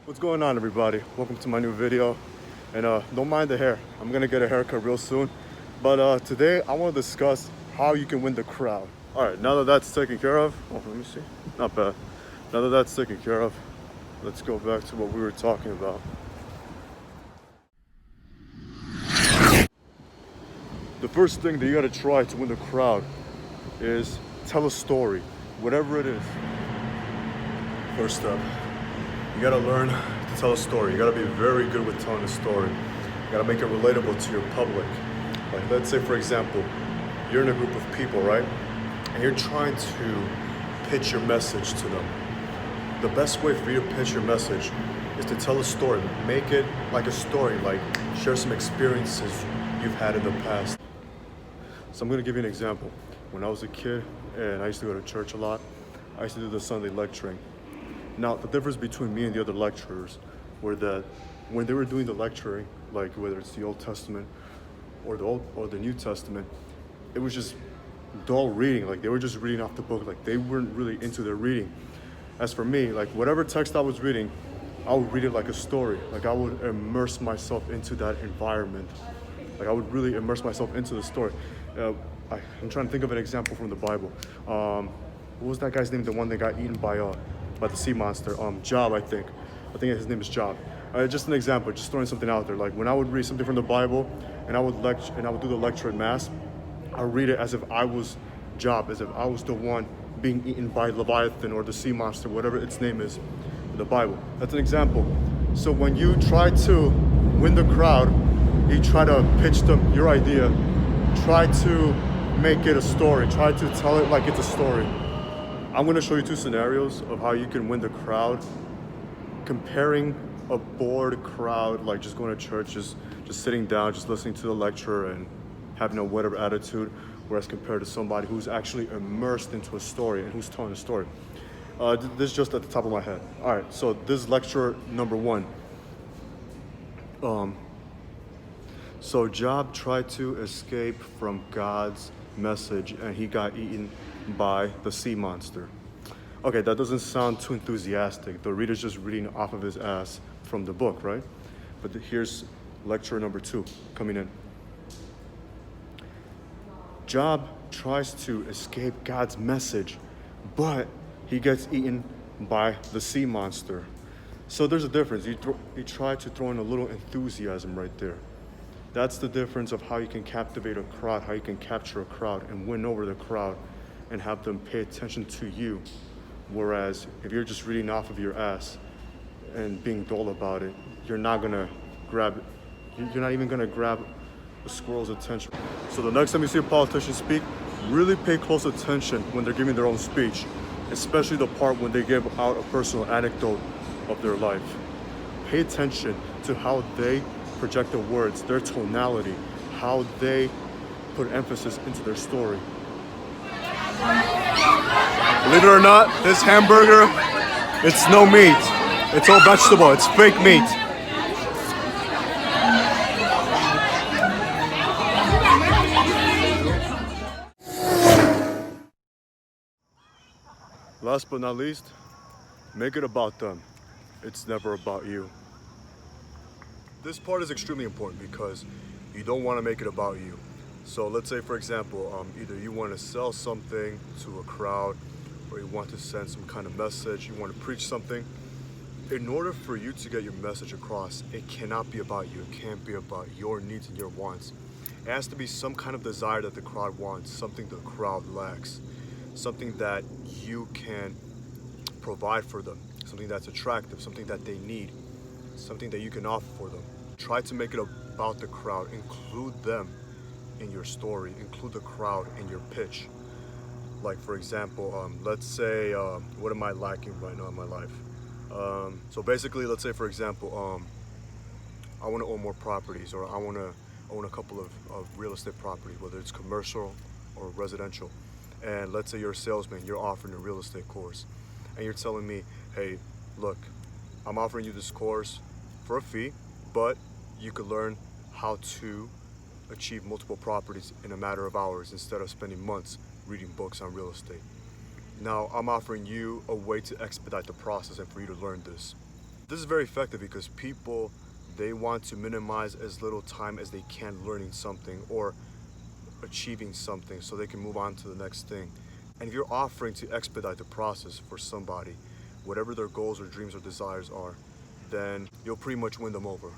What's going on, everybody? Welcome to my new video. And don't mind the hair. I'm gonna get a haircut real soon. But today I want to discuss how you can win the crowd. All right, now that that's taken care of, let me see. Not bad. Now that that's taken care of, let's go back to what we were talking about. The first thing that you gotta try to win the crowd is tell a story, whatever it is. First step, you gotta learn to tell a story. You gotta be very good with telling a story. You gotta make it relatable to your public. Like, let's say, for example, you're in a group of people, right? And you're trying to pitch your message to them. The best way for you to pitch your message is to tell a story. Make it like a story, like share some experiences you've had in the past. So I'm gonna give you an example. When I was a kid and I used to go to church a lot, I used to do the Sunday lecturing. Now, the difference between me and the other lecturers were that when they were doing the lecturing, like whether it's the Old Testament or the New Testament, it was just dull reading. Like, they were just reading off the book. Like, they weren't really into their reading. As for me, like, whatever text I was reading, I would read it like a story. Like, I would immerse myself into that environment. Like, I would really immerse myself into the story. I'm trying to think of an example from the Bible. What was that guy's name? The one that got eaten by the sea monster. Job, I think. I think his name is Job. Just an example, just throwing something out there. Like, when I would read something from the Bible, and I would do the lecture at mass, I would read it as if I was Job, as if I was the one being eaten by Leviathan or the sea monster, whatever its name is in the Bible. That's an example. So when you try to win the crowd, you try to pitch them your idea, try to make it a story, try to tell it like it's a story. I'm going to show you two scenarios of how you can win the crowd, comparing a bored crowd, like just going to church, just sitting down, just listening to the lecture and having a whatever attitude, whereas compared to somebody who's actually immersed into a story and who's telling a story. This is just at the top of my head. All right, so this is lecture number one. So Job tried to escape from God's message and he got eaten by the sea monster. Okay, that doesn't sound too enthusiastic. The reader's just reading off of his ass from the book, right? But here's lecture number two coming in. Job tries to escape God's message, but he gets eaten by the sea monster. So there's a difference. You try to throw in a little enthusiasm right there. That's the difference of how you can captivate a crowd, how you can capture a crowd and win over the crowd and have them pay attention to you. Whereas if you're just reading off of your ass and being dull about it, you're not gonna grab it. You're not even gonna grab a squirrel's attention. So the next time you see a politician speak, really pay close attention when they're giving their own speech, especially the part when they give out a personal anecdote of their life. Pay attention to how they project the words, their tonality, how they put emphasis into their story. Believe it or not, this hamburger, it's no meat. It's all vegetable. It's fake meat. Last but not least, make it about them. It's never about you. This part is extremely important because you don't want to make it about you. So let's say, for example, either you want to sell something to a crowd or you want to send some kind of message, you want to preach something. In order for you to get your message across, it cannot be about you. It can't be about your needs and your wants. It has to be some kind of desire that the crowd wants, something the crowd lacks, something that you can provide for them, something that's attractive, something that they need, something that you can offer for them. Try to make it about the crowd. Include them in your story. Include the crowd in your pitch. Like, for example, let's say, what am I lacking right now in my life? So basically, let's say, for example, I want to own more properties, or I want to own a couple of real estate properties, whether it's commercial or residential. And let's say you're a salesman, you're offering a real estate course, and you're telling me, hey, look, I'm offering you this course for a fee, but you could learn how to achieve multiple properties in a matter of hours instead of spending months reading books on real estate. Now, I'm offering you a way to expedite the process and for you to learn this. This is very effective because people, they want to minimize as little time as they can learning something or achieving something so they can move on to the next thing. And if you're offering to expedite the process for somebody, whatever their goals or dreams or desires are, then you'll pretty much win them over.